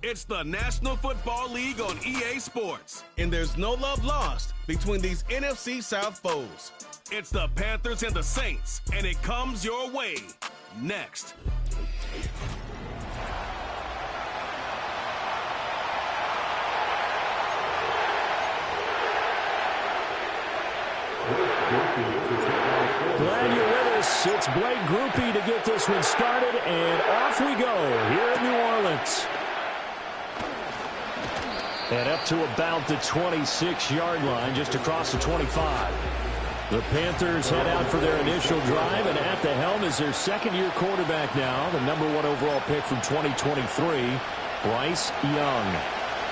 It's the National Football League on EA Sports. And there's no love lost between these NFC South foes. It's the Panthers and the Saints, and it comes your way next. Glad you're with us. It's Blake Groupie to get this one started, and off we go here in New Orleans. And up to about the 26-yard line, just across the 25. The Panthers head out for their initial drive, and at the helm is their second-year quarterback now, the #1 overall pick from 2023, Bryce Young.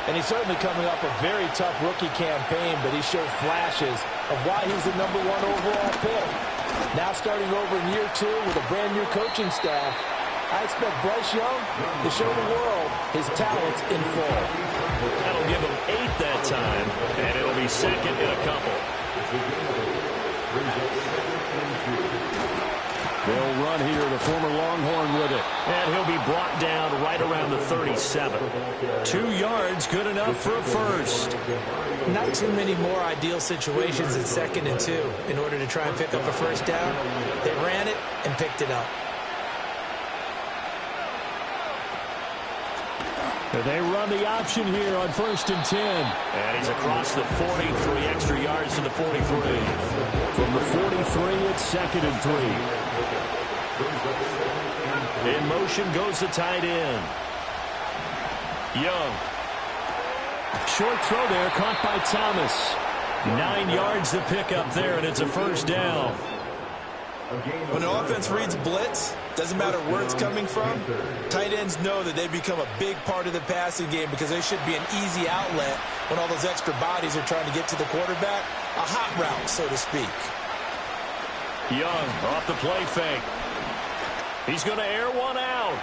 And he's certainly coming off a very tough rookie campaign, but he showed flashes of why he's the #1 overall pick. Now starting over in year 2 with a brand-new coaching staff, I expect Bryce Young to show the world his talents in full. That'll give him 8 that time, and it'll be second in a couple. They'll run here, the former Longhorn with it. And he'll be brought down right around the 37. 2 yards, good enough for a first. Not too many more ideal situations at 2nd and 2 in order to try and pick up a first down. They ran it and picked it up. They run the option here on 1st and 10. And he's across the 40, 3 extra yards to the 43. From the 43, it's 2nd and 3. In motion goes the tight end. Young. Short throw there, caught by Thomas. 9 yards to pick up there, and it's a first down. When an offense reads blitz, doesn't matter where it's coming from, tight ends know that they become a big part of the passing game because they should be an easy outlet when all those extra bodies are trying to get to the quarterback. A hot route, so to speak. Young off the play fake. He's going to air one out.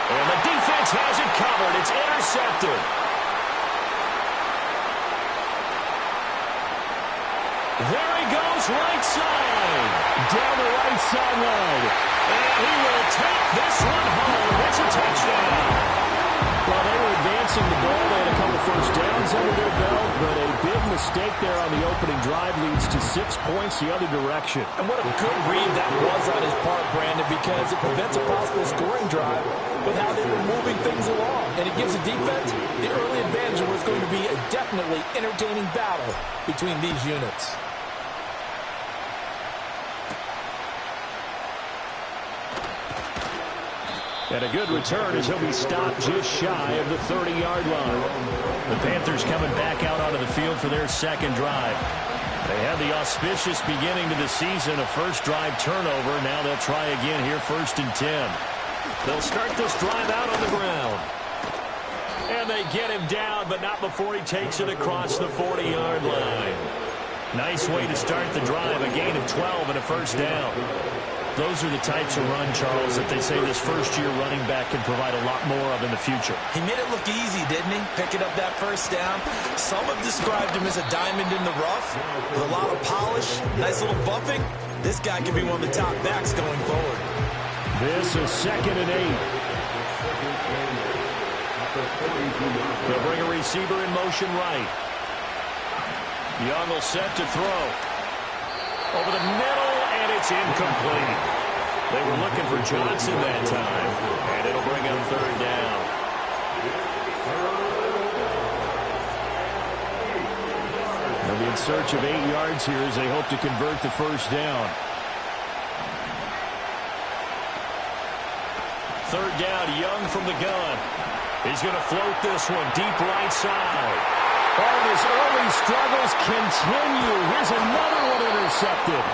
And the defense has it covered. It's intercepted. There he goes, right side. Down the right sideline. And he will take this one home. It's a touchdown. Well, they were advancing the ball. They had a couple first downs under their belt, but a big mistake there on the opening drive leads to 6 points the other direction. And what a good read that was on his part, Brandon, because it prevents a possible scoring drive with how they were moving things along. And it gives the defense the early advantage of what's going to be a definitely entertaining battle between these units. And a good return as he'll be stopped just shy of the 30-yard line. The Panthers coming back out onto the field for their second drive. They had the auspicious beginning to the season, a first drive turnover. Now they'll try again here, 1st and 10. They'll start this drive out on the ground. And they get him down, but not before he takes it across the 40-yard line. Nice way to start the drive, a gain of 12 and a first down. Those are the types of run, Charles, that they say this first-year running back can provide a lot more of in the future. He made it look easy, didn't he? Picking up that first down. Some have described him as a diamond in the rough with a lot of polish, nice little bumping. This guy could be one of the top backs going forward. This is 2nd and 8. They'll bring a receiver in motion right. Young will set to throw. Over the middle, and it's incomplete. They were looking for Johnson that time, and it'll bring up 3rd down. They'll be in search of 8 yards here as they hope to convert the first down. 3rd down, Young from the gun. He's going to float this one deep right side. And his early struggles continue. Here's another one intercepted.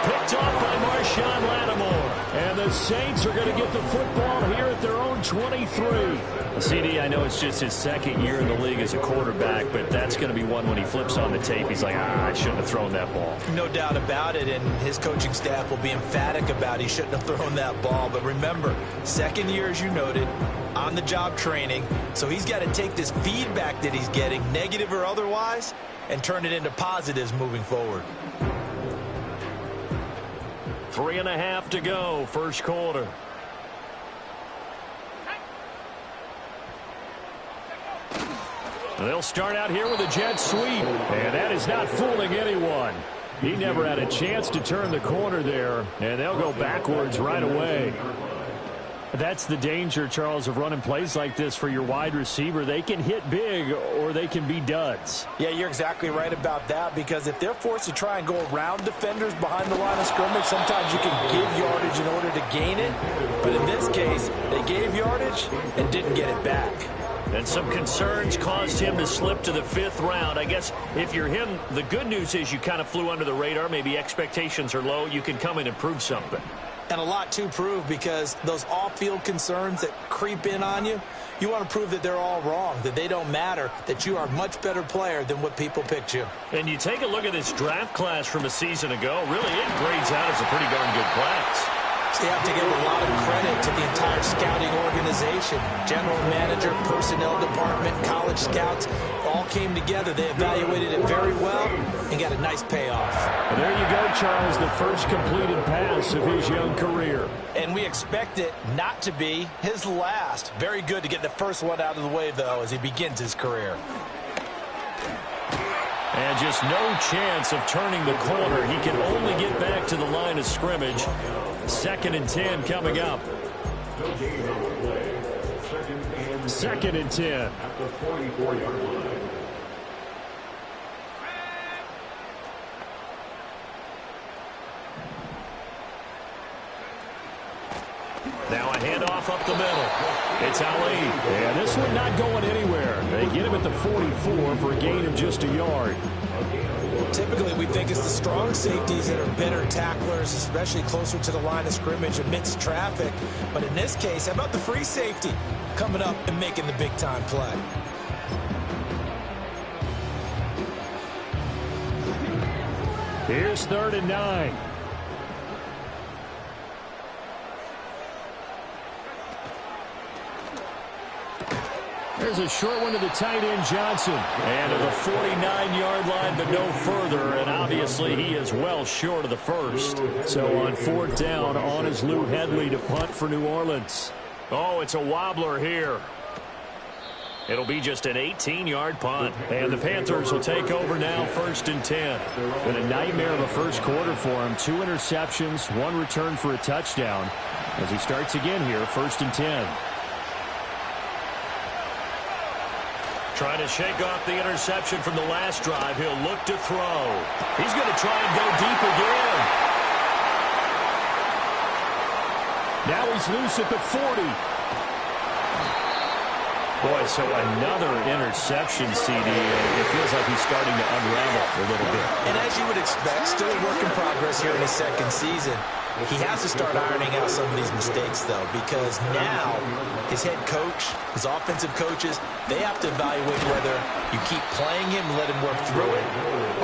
Picked off by Marshawn Lattimore. And the Saints are going to get the football here at their own 23. CD, I know it's just his 2nd year in the league as a quarterback, but that's going to be one when he flips on the tape. He's like, I shouldn't have thrown that ball. No doubt about it, and his coaching staff will be emphatic about he shouldn't have thrown that ball. But remember, 2nd year, as you noted, on-the-job training. So he's got to take this feedback that he's getting, negative or otherwise, and turn it into positives moving forward. 3.5 to go, first quarter. They'll start out here with a jet sweep, and that is not fooling anyone. He never had a chance to turn the corner there, and they'll go backwards right away. That's the danger, Charles, of running plays like this for your wide receiver. They can hit big or they can be duds. Yeah, you're exactly right about that, because if they're forced to try and go around defenders behind the line of scrimmage, sometimes you can give yardage in order to gain it. But in this case, they gave yardage and didn't get it back. And some concerns caused him to slip to the 5th round. I guess if you're him, the good news is you kind of flew under the radar. Maybe expectations are low. You can come in and prove something. And a lot to prove, because those off-field concerns that creep in on you, you want to prove that they're all wrong, that they don't matter, that you are a much better player than what people picked you. And you take a look at this draft class from a season ago, really it grades out as a pretty darn good class. So you have to give a lot of credit to the entire scouting organization. General manager, personnel department, college scouts, all came together. They evaluated it very well and got a nice payoff. And there you go, Charles, the first completed pass of his young career. And we expect it not to be his last. Very good to get the first one out of the way, though, as he begins his career. And just no chance of turning the corner. He can only get back to the line of scrimmage. 2nd and 10 coming up. 2nd and 10. Now a handoff up the middle. It's Ali. And this one not going anywhere. They get him at the 44 for a gain of just a yard. Typically, we think it's the strong safeties that are better tacklers, especially closer to the line of scrimmage amidst traffic. But in this case, how about the free safety coming up and making the big-time play? Here's 3rd and 9. There's a short one to the tight end, Johnson. And to the 49-yard line, but no further. And obviously, he is well short of the first. So on 4th down, on is Lou Hedley to punt for New Orleans. Oh, it's a wobbler here. It'll be just an 18-yard punt. And the Panthers will take over now, 1st and 10. Been a nightmare of a first quarter for him. 2 interceptions, 1 return for a touchdown. As he starts again here, 1st and 10. Trying to shake off the interception from the last drive. He'll look to throw. He's going to try and go deep again. Now he's loose at the 40. Boy, so another interception, CD. It feels like he's starting to unravel a little bit. And as you would expect, still a work in progress here in his 2nd season. He has to start ironing out some of these mistakes, though, because now his head coach, his offensive coaches, they have to evaluate whether you keep playing him and let him work through it,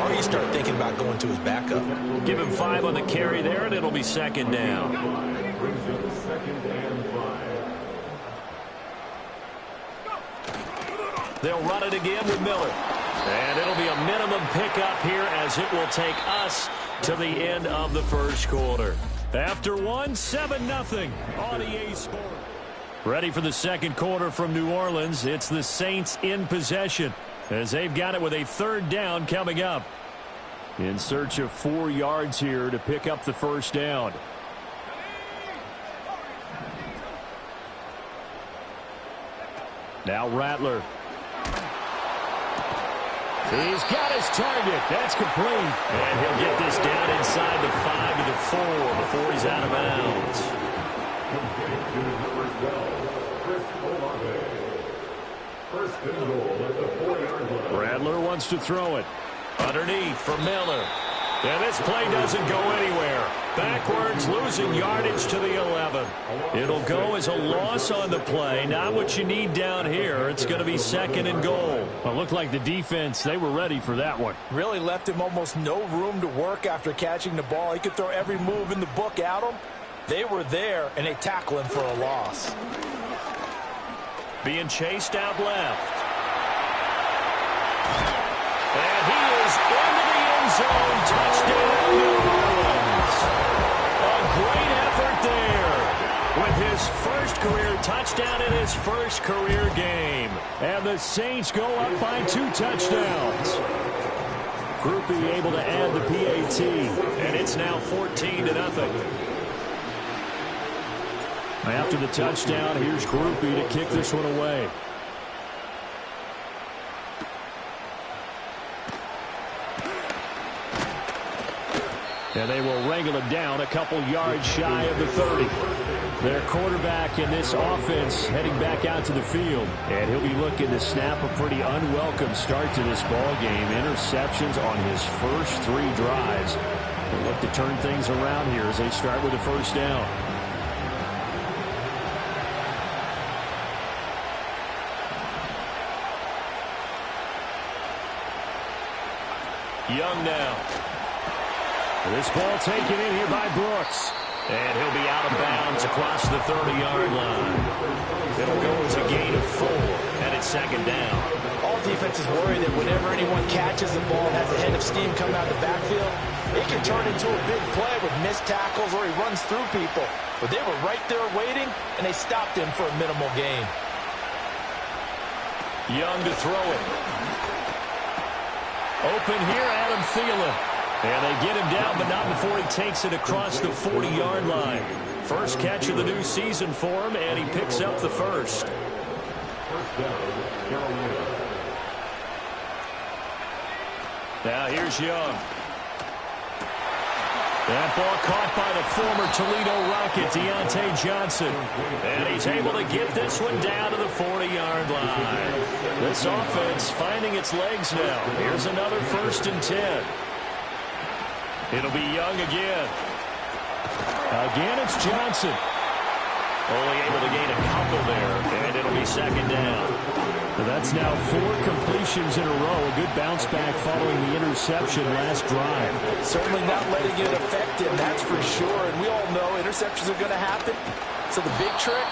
or you start thinking about going to his backup. Give him 5 on the carry there, and it'll be 2nd down. They'll run it again with Miller. And it'll be a minimum pickup here as it will take us to the end of the first quarter. After 1, 7-0 on EA Sports. Ready for the second quarter from New Orleans. It's the Saints in possession as they've got it with a 3rd down coming up. In search of 4 yards here to pick up the first down. Now Rattler. He's got his target. That's complete. And he'll get this down inside the 5 to the 4 before he's out of bounds. Rattler wants to throw it. Underneath for Miller. And this play doesn't go anywhere. Backwards, losing yardage to the 11. It'll go as a loss on the play. Not what you need down here. It's going to be 2nd and goal. Well, it looked like the defense, they were ready for that one. Really left him almost no room to work after catching the ball. He could throw every move in the book at him. They were there, and they tackle him for a loss. Being chased out left. And he is into the end zone. Touchdown, New Orleans. A great effort there with his first career touchdown in his first career game. And the Saints go up by 2 touchdowns. Groupie able to add the PAT. And it's now 14-0. After the touchdown, here's Groupie to kick this one away. And they will wrangle him down a couple yards shy of the 30. Their quarterback in this offense heading back out to the field. And he'll be looking to snap a pretty unwelcome start to this ball game. Interceptions on his first 3 drives. They'll look to turn things around here as they start with a first down. Young now. This ball taken in here by Brooks. And he'll be out of bounds across the 30-yard line. It'll go as a gain of 4, and it's second down. All defenses worry that whenever anyone catches the ball and has a head of steam come out of the backfield, it can turn into a big play with missed tackles or he runs through people. But they were right there waiting, and they stopped him for a minimal gain. Young to throw it. Open here, Adam Thielen. And they get him down, but not before he takes it across the 40-yard line. First catch of the new season for him, and he picks up the first. Now here's Young. That ball caught by the former Toledo Rocket, Deontay Johnson. And he's able to get this one down to the 40-yard line. This offense finding its legs now. Here's another 1st and 10. It'll be Young again. Again, it's Johnson. Only able to gain a couple there, and it'll be second down. That's now 4 completions in a row. A good bounce back following the interception last drive. Certainly not letting it affect him, that's for sure. And we all know interceptions are going to happen. So the big trick,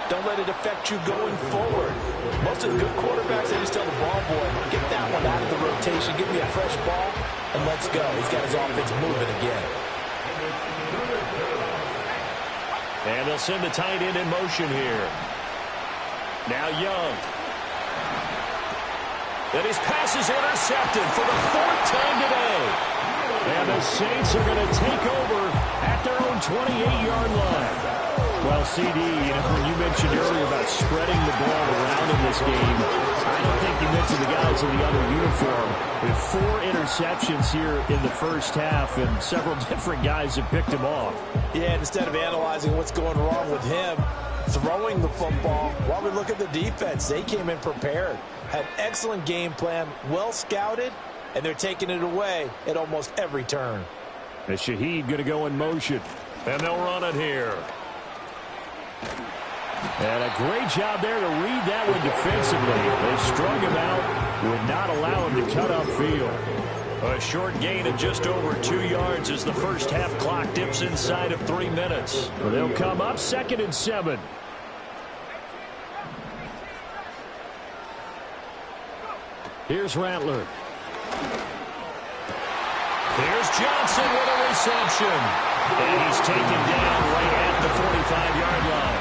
don't let it affect you going forward. Most of the good quarterbacks, they just tell the ball boy, get that one out of the rotation, give me a fresh ball, and let's go. He's got his offense moving again. And they'll send the tight end in motion here. Now Young. And his pass is intercepted for the 4th time today. And the Saints are going to take over at their own 28-yard line. Well, CD, when you mentioned earlier about spreading the ball around in this game, I don't think you mentioned the guys in the other uniform. With 4 interceptions here in the first half, and several different guys have picked him off. Yeah, instead of analyzing what's going wrong with him, throwing the football, while we look at the defense, they came in prepared. Had excellent game plan, well scouted, and they're taking it away at almost every turn. And Shaheed going to go in motion, and they'll run it here. And a great job there to read that one defensively. They strung him out, would not allow him to cut upfield. A short gain of just over 2 yards as the first half clock dips inside of 3 minutes. They'll come up 2nd and 7. Here's Rattler. Here's Johnson with a reception. And he's taken down right at the 45-yard line.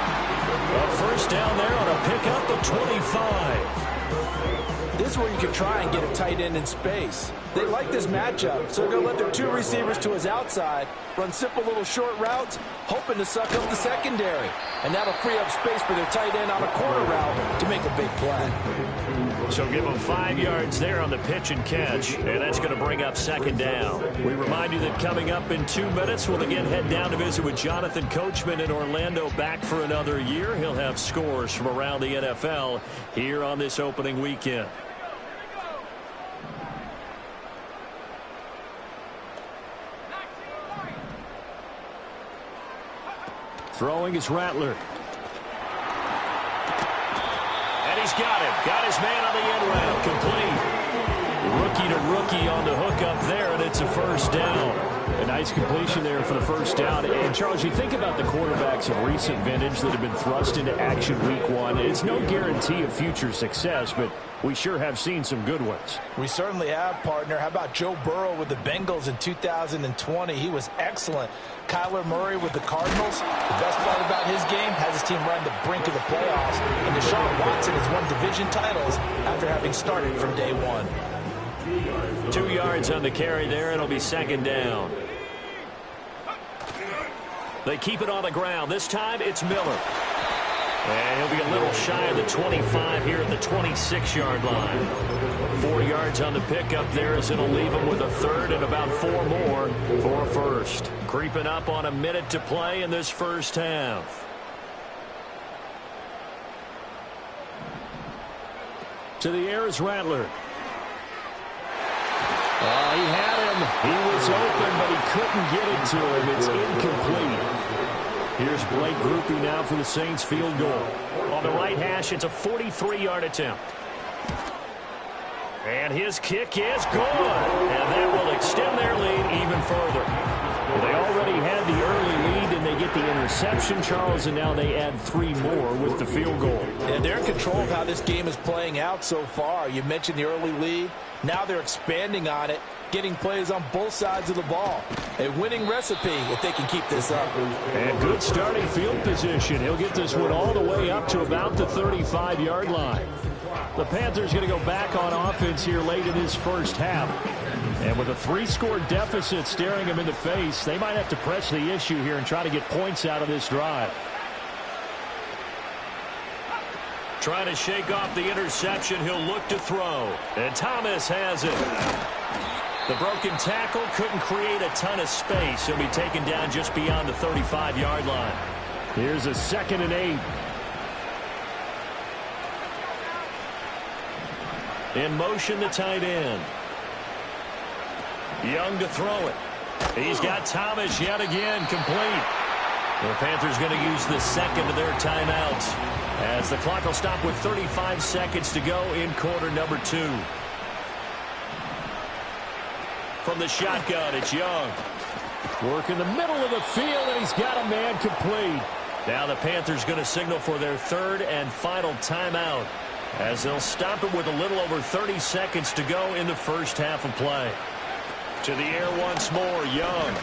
A first down there on a pickup of 25. This is where you can try and get a tight end in space. They like this matchup, so they're going to let their 2 receivers to his outside run simple little short routes, hoping to suck up the secondary. And that'll free up space for their tight end on a corner route to make a big play. So give them 5 yards there on the pitch and catch, and that's going to bring up second down. We remind you that coming up in 2 minutes, we'll again head down to visit with Jonathan Coachman in Orlando, back for another year. He'll have scores from around the NFL here on this opening weekend. Throwing is Rattler. And he's got it. Got his man on the end round. Complete. Rookie to rookie on the hook up there, and it's a first down. A nice completion there for the first down. And, Charles, you think about the quarterbacks of recent vintage that have been thrust into action week one. It's no guarantee of future success, but we sure have seen some good ones. We certainly have, partner. How about Joe Burrow with the Bengals in 2020? He was excellent. Kyler Murray with the Cardinals. The best part about his game has his team right on the brink of the playoffs. And Deshaun Watson has won division titles after having started from day one. 2 yards on the carry there. It'll be second down. They keep it on the ground. This time it's Miller. And he'll be a little shy of the 25 here at the 26-yard line. 4 yards on the pickup there as it'll leave him with a third and about 4 more for a first. Creeping up on a minute to play in this first half. To the air is Rattler. He had him. He was open, but he couldn't get it to him. It's incomplete. Here's Blake Grupe now for the Saints field goal. On the right hash, it's a 43-yard attempt. And his kick is good. And that will extend their lead even further. Well, they already had the early lead, and they get the interception, Charles, and now they add 3 more with the field goal. And they're in control of how this game is playing out so far. You mentioned the early lead. Now they're expanding on it, getting plays on both sides of the ball. A winning recipe if they can keep this up. And good starting field position. He'll get this one all the way up to about the 35-yard line. The Panthers going to go back on offense here late in this first half. And with a 3-score deficit staring them in the face, they might have to press the issue here and try to get points out of this drive. Trying to shake off the interception. He'll look to throw. And Thomas has it. The broken tackle couldn't create a ton of space. He'll be taken down just beyond the 35-yard line. Here's a 2nd and 8. In motion, the tight end. Young to throw it. He's got Thomas yet again complete. The Panthers going to use the second of their timeouts as the clock will stop with 35 seconds to go in quarter number 2. From the shotgun, it's Young. Work in the middle of the field, and he's got a man complete. Now the Panthers going to signal for their 3rd and final timeout as they'll stop it with a little over 30 seconds to go in the first half of play. To the air once more, Young.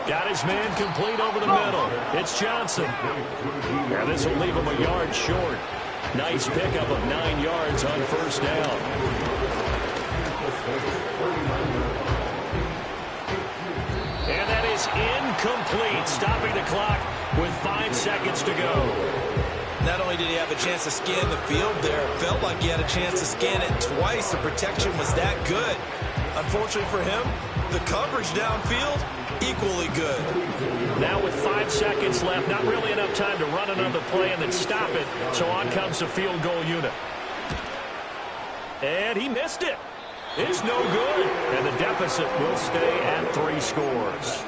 Got his man complete over the middle. It's Johnson. And this will leave him a yard short. Nice pickup of 9 yards on first down. And that is incomplete, stopping the clock with 5 seconds to go. Not only did he have a chance to scan the field there, it felt like he had a chance to scan it twice. The protection was that good. Unfortunately for him, the coverage downfield, equally good. Now with 5 seconds left, not really enough time to run another play and then stop it. So on comes the field goal unit. And he missed it. It's no good. And the deficit will stay at 3 scores.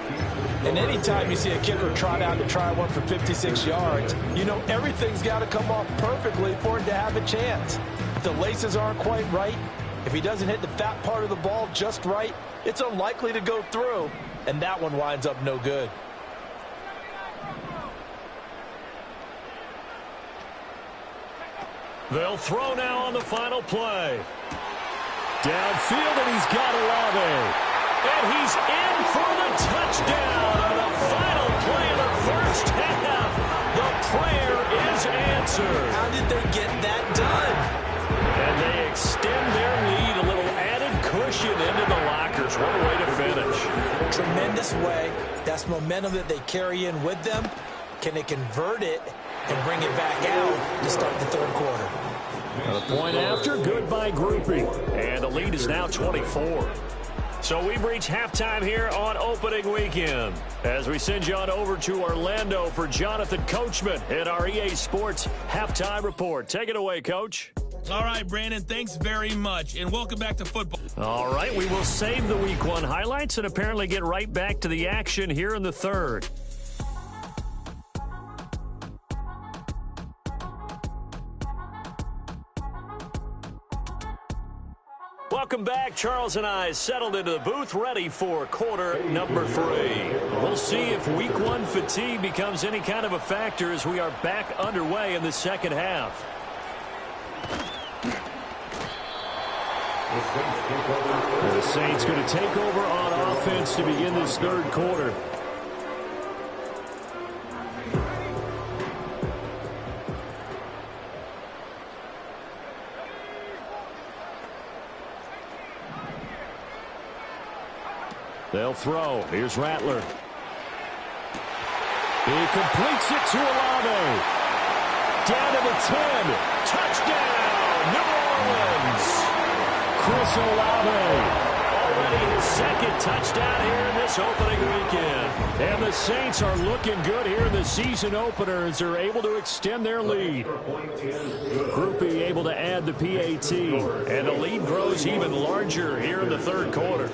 And anytime you see a kicker trot out to try one for 56 yards, you know everything's got to come off perfectly for him to have a chance. If the laces aren't quite right, if he doesn't hit the fat part of the ball just right, it's unlikely to go through. And that one winds up no good. They'll throw now on the final play. Downfield, and he's got Olave. And he's in for the touchdown on the final play of the first half. The prayer is answered. How did they get that done? And they extend their lead, a little added cushion into the lockers. What a way to finish. Tremendous way. That's momentum that they carry in with them. Can they convert it and bring it back out to start the third quarter? A point after, good by Grupe. And the lead is now 24. So we've reached halftime here on opening weekend as we send you on over to Orlando for Jonathan Coachman in our EA Sports Halftime Report. Take it away, Coach. All right, Brandon, thanks very much, and welcome back to football. All right, we will save the Week 1 highlights and apparently get right back to the action here in the third. Welcome back. Charles and I settled into the booth, ready for quarter number 3. We'll see if week 1 fatigue becomes any kind of a factor as we are back underway in the second half. The Saints going to take over on offense to begin this third quarter. They'll throw. Here's Rattler. He completes it to Olave. Down to the 10. Touchdown, New Orleans. Chris Olave. Already his second touchdown here in this opening weekend. And the Saints are looking good here in the season opener as they're able to extend their lead. Groupie able to add the PAT. And the lead grows even larger here in the third quarter.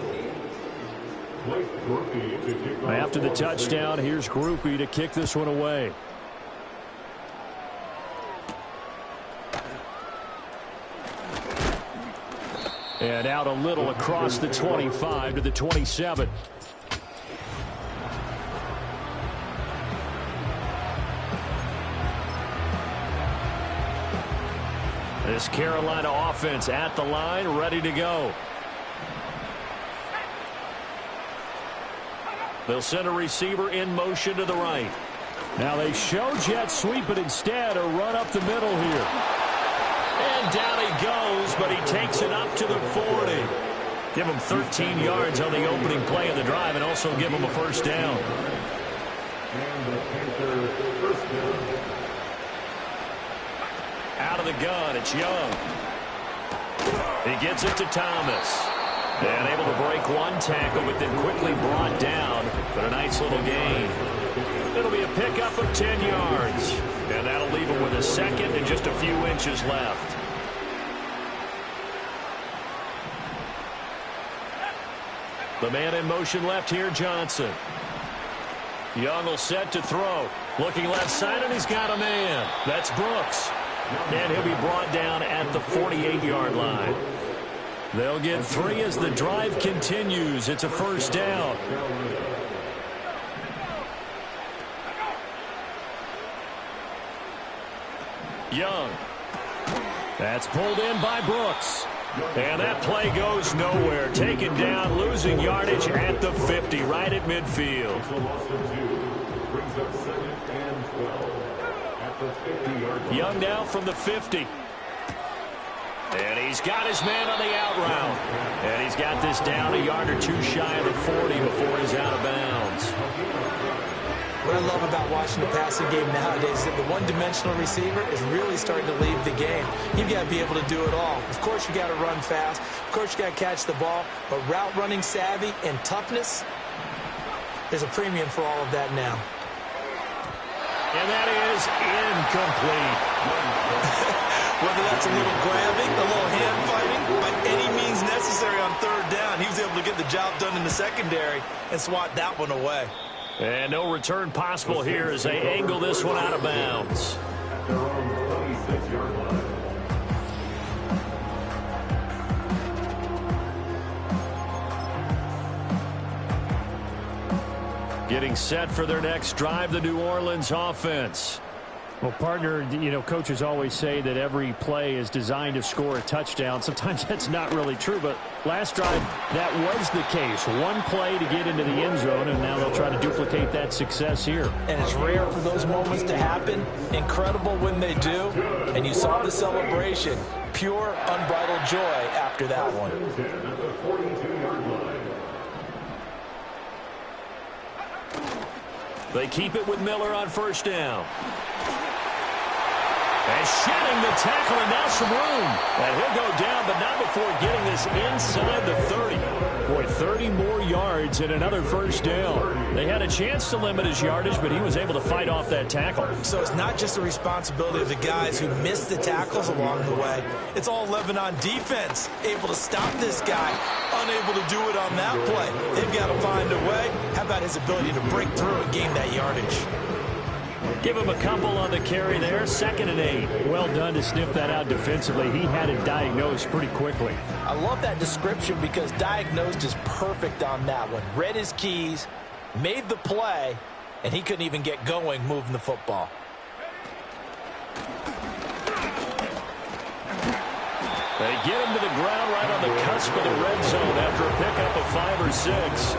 After the touchdown, here's Groupie to kick this one away. And out a little across the 25 to the 27. This Carolina offense at the line, ready to go. They'll send a receiver in motion to the right. Now they show jet sweep, but instead a run up the middle here. And down he goes, but he takes it up to the 40. Give him 13 yards on the opening play of the drive and also give him a first down. Out of the gun, it's Young. He gets it to Thomas. And able to break one tackle, but then quickly brought down. But a nice little gain. It'll be a pickup of 10 yards. And that'll leave him with a second and just a few inches left. The man in motion left here, Johnson. Young will set to throw. Looking left side, and he's got a man. That's Brooks. And he'll be brought down at the 48-yard line. They'll get 3 as the drive continues. It's a first down. Young. That's pulled in by Brooks. And that play goes nowhere. Taken down, losing yardage at the 50, right at midfield. Young now from the 50. And he's got his man on the out route. And he's got this down a yard or two shy of the 40 before he's out of bounds. What I love about watching the passing game nowadays is that the one-dimensional receiver is really starting to lead the game. You've got to be able to do it all. Of course, you got to run fast. Of course, you got to catch the ball. But route running savvy and toughness, there's a premium for all of that now. And that is incomplete. Whether that's a little grabbing, a little hand fighting, by any means necessary on third down, he was able to get the job done in the secondary and swat that one away. And no return possible here as they angle this one out of bounds. Getting set for their next drive, the New Orleans offense. Well, partner, you know, coaches always say that every play is designed to score a touchdown. Sometimes that's not really true, but last drive, that was the case. One play to get into the end zone, and now they'll try to duplicate that success here. And it's rare for those moments to happen. Incredible when they do. And you saw the celebration. Pure, unbridled joy after that one. They keep it with Miller on first down. And shedding the tackle, and now some room. And he'll go down, but not before getting this inside the 30. Boy, 30 more yards and another first down. They had a chance to limit his yardage, but he was able to fight off that tackle. So it's not just the responsibility of the guys who missed the tackles along the way. It's all 11 on defense, able to stop this guy, unable to do it on that play. They've got to find a way. How about his ability to break through and gain that yardage? Give him a couple on the carry there. 2nd and 8. Well done to sniff that out defensively. He had it diagnosed pretty quickly. I love that description because diagnosed is perfect on that one. Read his keys, made the play, and he couldn't even get going moving the football. They get him to the ground right on the cusp of the red zone after a pickup of 5 or 6.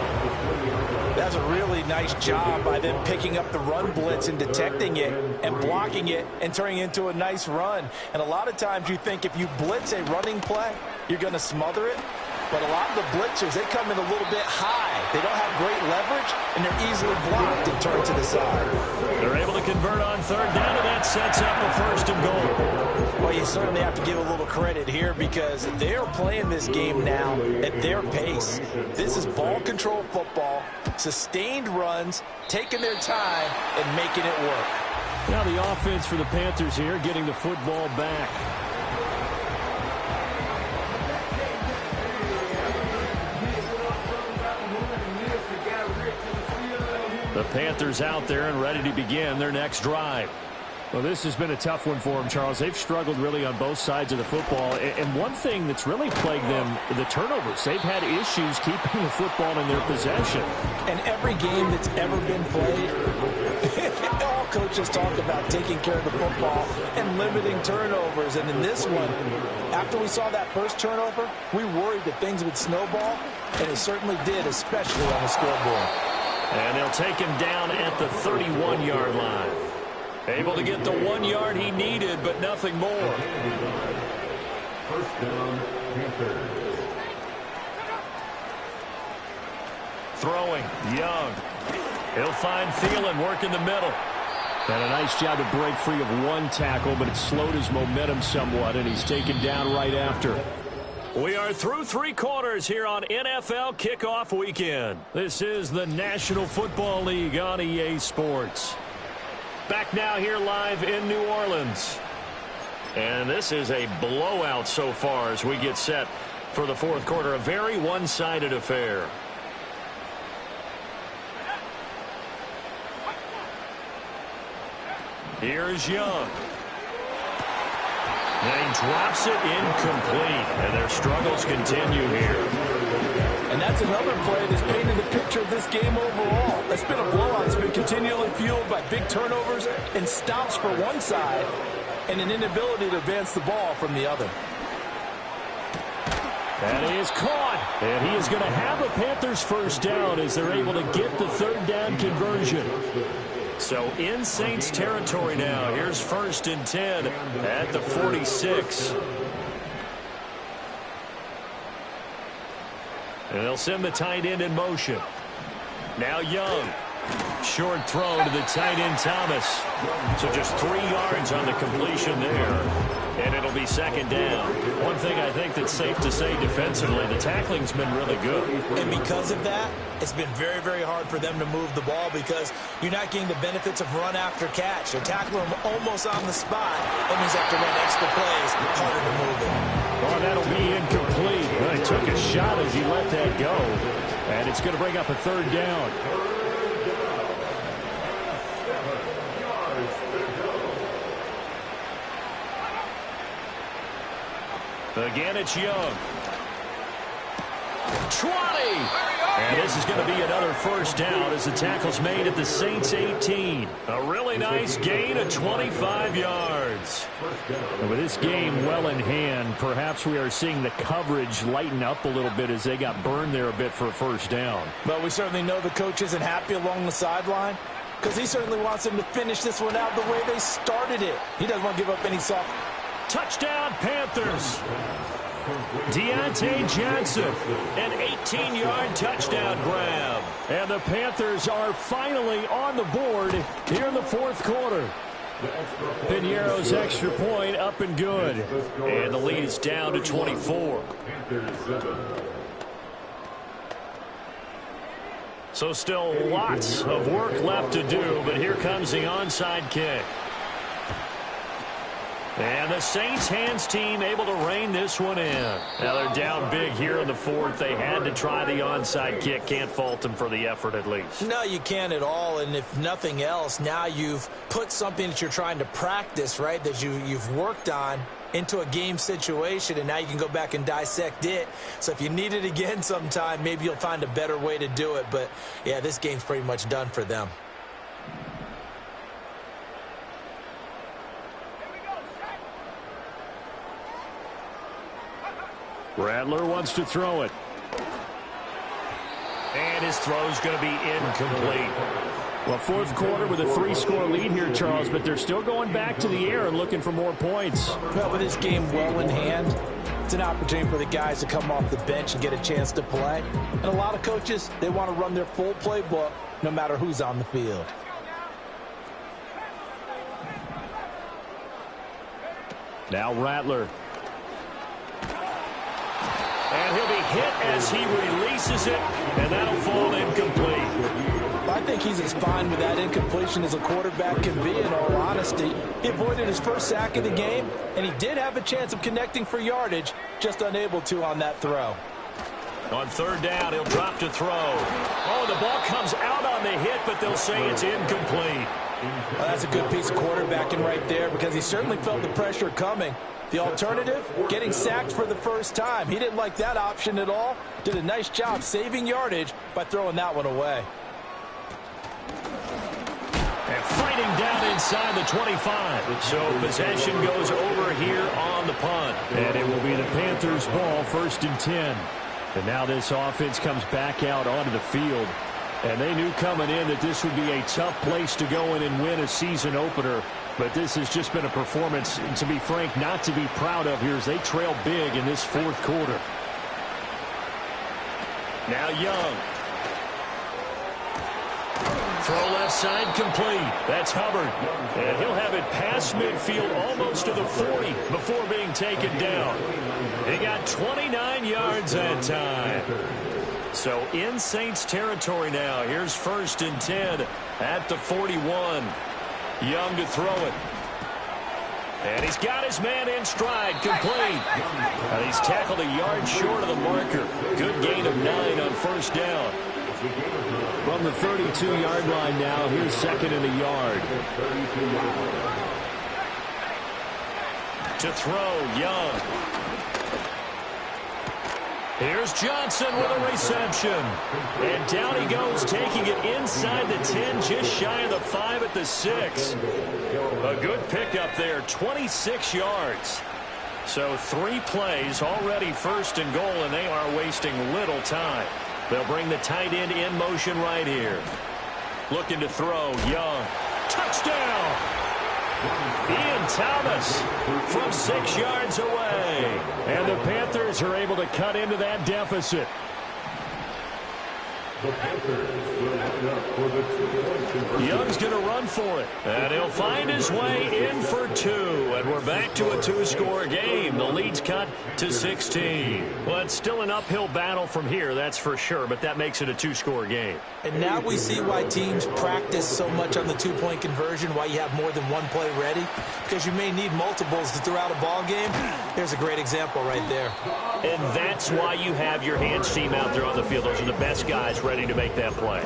That's a really nice job by them picking up the run blitz and detecting it and blocking it and turning it into a nice run. And a lot of times you think if you blitz a running play, you're going to smother it. But a lot of the blitzers, they come in a little bit high. They don't have great leverage, and they're easily blocked and turned to the side. They're able to convert on 3rd down, and that sets up a 1st and goal. Well, you certainly have to give a little credit here because they're playing this game now at their pace. This is ball control football, sustained runs, taking their time, and making it work. Now the offense for the Panthers here, getting the football back. The Panthers out there and ready to begin their next drive. Well, this has been a tough one for them, Charles. They've struggled really on both sides of the football. And one thing that's really plagued them, the turnovers. They've had issues keeping the football in their possession. And every game that's ever been played, all coaches talk about taking care of the football and limiting turnovers. And in this one, after we saw that first turnover, we worried that things would snowball, and it certainly did, especially on the scoreboard. And they'll take him down at the 31-yard line. Able to get the 1 yard he needed, but nothing more. 1st down, Panthers. Throwing, Young. He'll find Thielen, work in the middle. And a nice job to break free of one tackle, but it slowed his momentum somewhat, and he's taken down right after. We are through 3 quarters here on NFL Kickoff Weekend. This is the National Football League on EA Sports. Back now here live in New Orleans. And this is a blowout so far as we get set for the 4th quarter. A very one-sided affair. Here's Young. And he drops it incomplete. And their struggles continue here. And that's another play that's painted the picture of this game overall. It's been a blowout. It's been continually fueled by big turnovers and stops for one side and an inability to advance the ball from the other. That is caught. And he is going to have a Panthers 1st down as they're able to get the 3rd down conversion. So in Saints territory now. Here's 1st and 10 at the 46. And they'll send the tight end in motion. Now Young. Short throw to the tight end Thomas. So just 3 yards on the completion there. And it'll be 2nd down. One thing I think that's safe to say defensively, the tackling's been really good. And because of that, it's been very, very hard for them to move the ball because you're not getting the benefits of run after catch. They're tackling them almost on the spot. That means they have to run extra plays, harder to move it. Oh, that'll be incomplete. Well, he took a shot as he let that go. And it's going to bring up a 3rd down. Again, it's Young. 20! And this is going to be another 1st down as the tackle's made at the Saints 18. A really nice gain of 25 yards. And with this game well in hand, perhaps we are seeing the coverage lighten up a little bit as they got burned there a bit for a 1st down. But we certainly know the coach isn't happy along the sideline because he certainly wants them to finish this one out the way they started it. He doesn't want to give up any soft. Touchdown, Panthers. Deontay Johnson, an 18-yard touchdown grab. And the Panthers are finally on the board here in the 4th quarter. Piñeiro's extra point up and good. And the lead is down to 24. So still lots of work left to do, but here comes the onside kick. And the Saints hands team able to rein this one in. Now they're down big here in the fourth. They had to try the onside kick. Can't fault them for the effort at least. No, you can't at all. And if nothing else, now you've put something that you're trying to practice, right, that you've worked on into a game situation, and now you can go back and dissect it. So if you need it again sometime, maybe you'll find a better way to do it. But, yeah, this game's pretty much done for them. Rattler wants to throw it. And his throw's going to be incomplete. Well, fourth quarter with a 3-score lead here, Charles, but they're still going back to the air and looking for more points. Well, with this game well in hand, it's an opportunity for the guys to come off the bench and get a chance to play. And a lot of coaches, they want to run their full playbook no matter who's on the field. Now Rattler. And he'll be hit as he releases it, and that'll fall incomplete. I think he's as fine with that incompletion as a quarterback can be, in all honesty. He avoided his first sack of the game, and he did have a chance of connecting for yardage, just unable to on that throw. On third down, he'll drop to throw. Oh, the ball comes out on the hit, but they'll say it's incomplete. Well, that's a good piece of quarterbacking right there, because he certainly felt the pressure coming. The alternative, getting sacked for the first time. He didn't like that option at all. Did a nice job saving yardage by throwing that one away. And fighting down inside the 25. So possession goes over here on the punt. And it will be the Panthers' ball, 1st and 10. And now this offense comes back out onto the field. And they knew coming in that this would be a tough place to go in and win a season opener. But this has just been a performance, to be frank, not to be proud of here as they trail big in this fourth quarter. Now Young. Throw left side complete. That's Hubbard. And he'll have it past midfield almost to the 40 before being taken down. He got 29 yards that time. So in Saints territory now. Here's 1st and 10 at the 41. Young to throw it. And he's got his man in stride, complete. And he's tackled a yard short of the marker. Good gain of 9 on 1st down. From the 32-yard line now, here's 2nd and a yard. To throw, Young. Here's Johnson with a reception. And down he goes, taking it inside the 10, just shy of the 5 at the 6. A good pickup there, 26 yards. So 3 plays, already 1st and goal, and they are wasting little time. They'll bring the tight end in motion right here. Looking to throw, Young. Touchdown! Ian Thomas from 6 yards away. And the Panthers are able to cut into that deficit. The Panthers will line up for the 2-point Young's going to run for it. And he'll find his way in for 2. And we're back to a 2-score game. The lead's cut to 16. Well, it's still an uphill battle from here, that's for sure. But that makes it a 2-score game. And now we see why teams practice so much on the 2-point conversion, why you have more than one play ready. Because you may need multiples to throw out a ball game. There's a great example right there. And that's why you have your hands team out there on the field. Those are the best guys ready to make that play.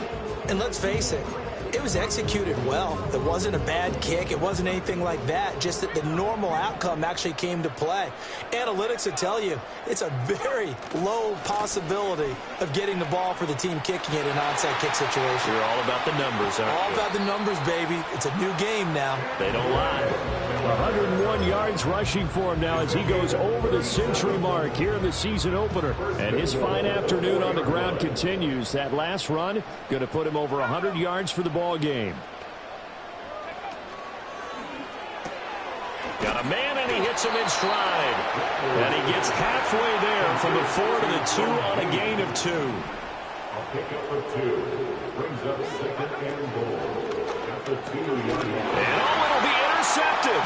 And let's face it, it was executed well. It wasn't a bad kick. It wasn't anything like that. Just that the normal outcome actually came to play. Analytics will tell you it's a very low possibility of getting the ball for the team kicking it in an onside kick situation. You're all about the numbers, aren't you? All about the numbers, baby. It's a new game now. They don't lie. 101 yards rushing for him now as he goes over the century mark here in the season opener. And his fine afternoon on the ground continues. That last run going to put him over 100 yards for the ball game. Got a man, and he hits him in stride. And he gets halfway there from the 4 to the 2 on a gain of 2. A pickup for 2 brings up 2nd and goal at the 2-yard line. And it'll be intercepted.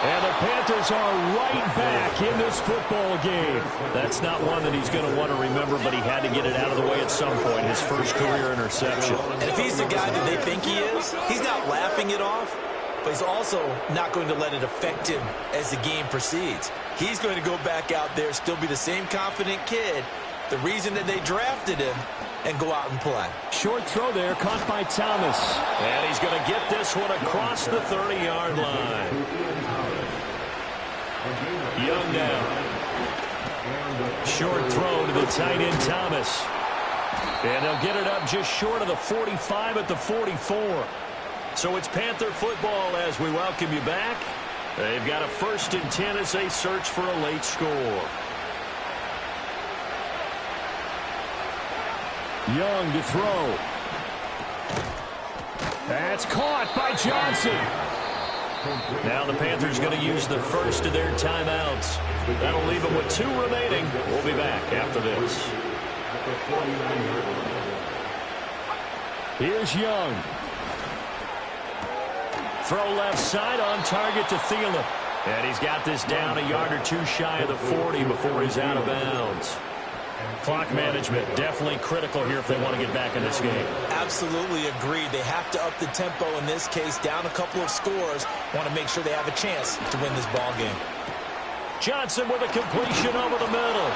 And the Panthers are right back in this football game. That's not one that he's going to want to remember, but he had to get it out of the way at some point. His first career interception. And if he's the guy that they think he is, he's not laughing it off. but he's also not going to let it affect him as the game proceeds. He's going to go back out there, still be the same confident kid, the reason that they drafted him, and go out and play. Short throw there, caught by Thomas. And he's going to get this one across the 30-yard line. Young now. Short throw to the tight end, Thomas. And they'll get it up just short of the 45 at the 44. So it's Panther football as we welcome you back. They've got a 1st and 10 as they search for a late score. Young to throw. That's caught by Johnson. Now the Panthers going to use the first of their timeouts. That'll leave them with 2 remaining. We'll be back after this. Here's Young. Throw left side on target to Thielen. And he's got this down a yard or 2 shy of the 40 before he's out of bounds. Clock management definitely critical here if they want to get back in this game. Absolutely agreed. They have to up the tempo in this case, down a couple of scores. Want to make sure they have a chance to win this ball game. Johnson with a completion over the middle.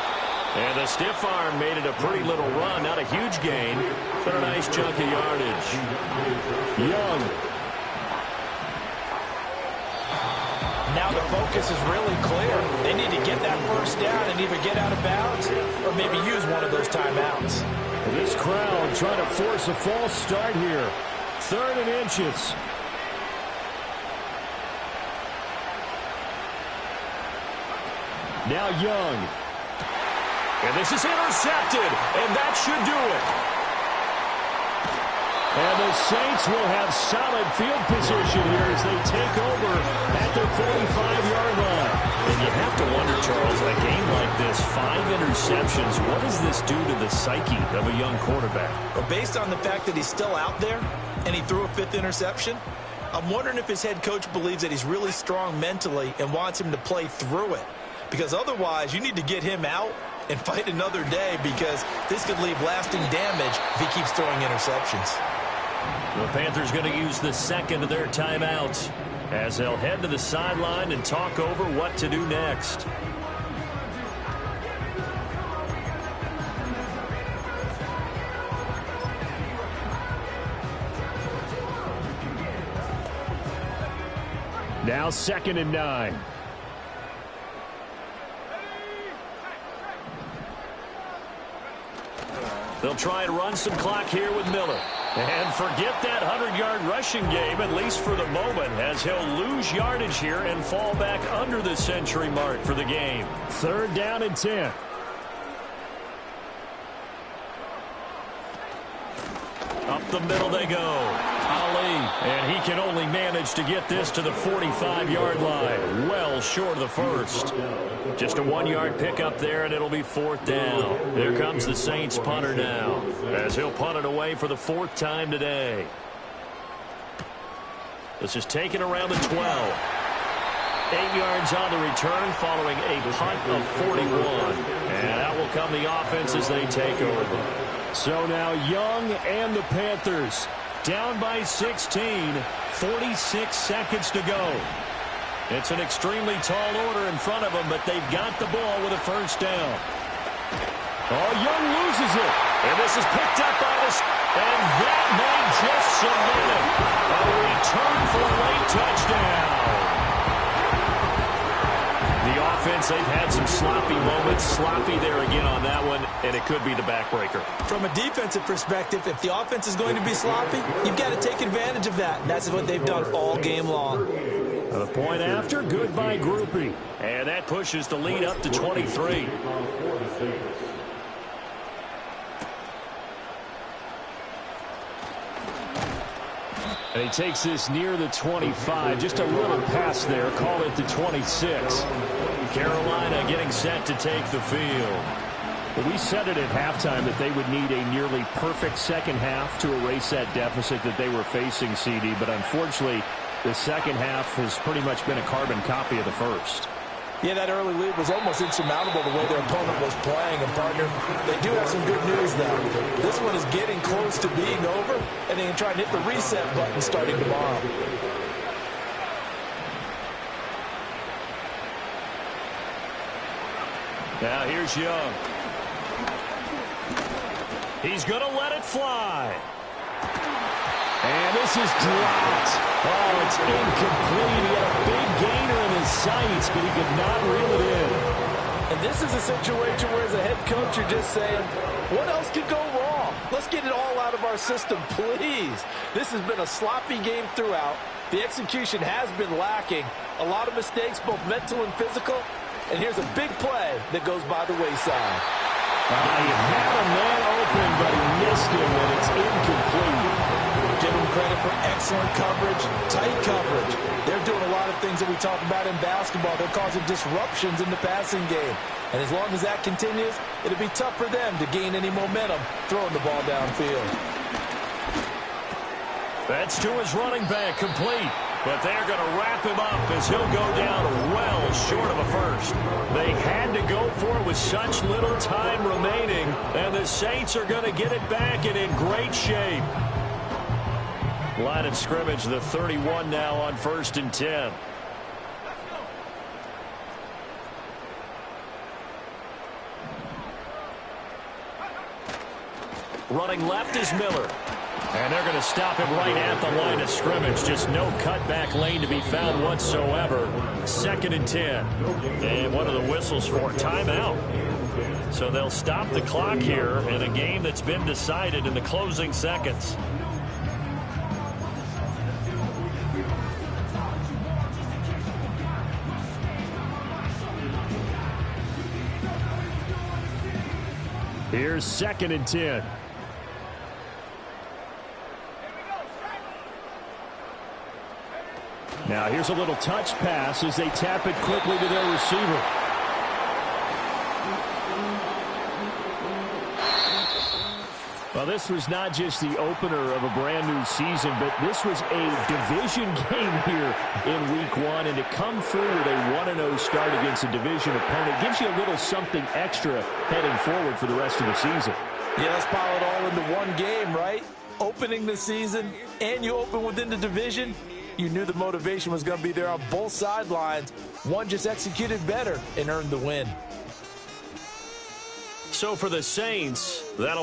And the stiff arm made it a pretty little run. Not a huge gain, but a nice chunk of yardage. Young. Now the focus is really clear. They need to get that first down and either get out of bounds or maybe use one of those timeouts. This crowd trying to force a false start here. 3rd and inches. Now Young. And this is intercepted, and that should do it. And the Saints will have solid field position here as they take over at their 45-yard line. And you have to wonder, Charles, a game like this, 5 interceptions, what does this do to the psyche of a young quarterback? Well, based on the fact that he's still out there and he threw a 5th interception, I'm wondering if his head coach believes that he's really strong mentally and wants him to play through it. Because otherwise, you need to get him out and fight another day because this could leave lasting damage if he keeps throwing interceptions. The Panthers going to use the 2nd of their timeouts as they'll head to the sideline and talk over what to do next. Now 2nd and 9. They'll try and run some clock here with Miller. And forget that 100-yard rushing game, at least for the moment, as he'll lose yardage here and fall back under the century mark for the game. 3rd down and 10. Up the middle they go. Ali, and he can only manage to get this to the 45-yard line. Well short of the first. Just a 1-yard pickup there, and it'll be 4th down. There comes the Saints punter now, as he'll punt it away for the 4th time today. This is taken around the 12. 8 yards on the return following a punt of 41. And out will come the offense as they take over. So now Young and the Panthers down by 16, 46 seconds to go. It's an extremely tall order in front of them, but they've got the ball with a 1st down. Oh, Young loses it. And this is picked up by the... And that may just cement it. A return for a late touchdown. The offense, they've had some sloppy moments. Sloppy there again on that one, and it could be the backbreaker. From a defensive perspective, if the offense is going to be sloppy, you've got to take advantage of that. And that's what they've done all game long. The point after, good by Groupie. And that pushes the lead up to 23. And he takes this near the 25. Just a little pass there. Call it the 26. Carolina getting set to take the field. Well, we said it at halftime that they would need a nearly perfect second half to erase that deficit that they were facing, CD. But unfortunately, the second half has pretty much been a carbon copy of the first. Yeah, that early lead was almost insurmountable the way their opponent was playing. And, partner, they do have some good news, though. This one is getting close to being over, and they can try and hit the reset button starting tomorrow. Now here's Young. He's going to let it fly. And this is dropped. Oh, it's incomplete. He had a big gainer in his sights, but he could not reel it in. And this is a situation where as a head coach, you're just saying, what else could go wrong? Let's get it all out of our system, please. This has been a sloppy game throughout. The execution has been lacking. A lot of mistakes, both mental and physical. And here's a big play that goes by the wayside. He had a man open, but he missed him, and it's incomplete. Give them credit for excellent coverage, tight coverage. They're doing a lot of things that we talk about in basketball. They're causing disruptions in the passing game. And as long as that continues, it'll be tough for them to gain any momentum throwing the ball downfield. That's to his running back, complete. But they're going to wrap him up as he'll go down well short of a first. They had to go for it with such little time remaining, and the Saints are going to get it back and in great shape. Line of scrimmage, the 31 now on 1st and 10. Running left is Miller. And they're going to stop him right at the line of scrimmage. Just no cutback lane to be found whatsoever. 2nd and 10. And one of the whistles for timeout. So they'll stop the clock here in a game that's been decided in the closing seconds. Here's 2nd and 10. Now here's a little touch pass as they tap it quickly to their receiver. Well, this was not just the opener of a brand new season, but this was a division game here in week 1. And to come through with a 1-0 start against a division opponent gives you a little something extra heading forward for the rest of the season. Yeah, let's pile it all into one game, right? Opening the season, and you open within the division. You knew the motivation was going to be there on both sidelines. One just executed better and earned the win. So for the Saints, that'll be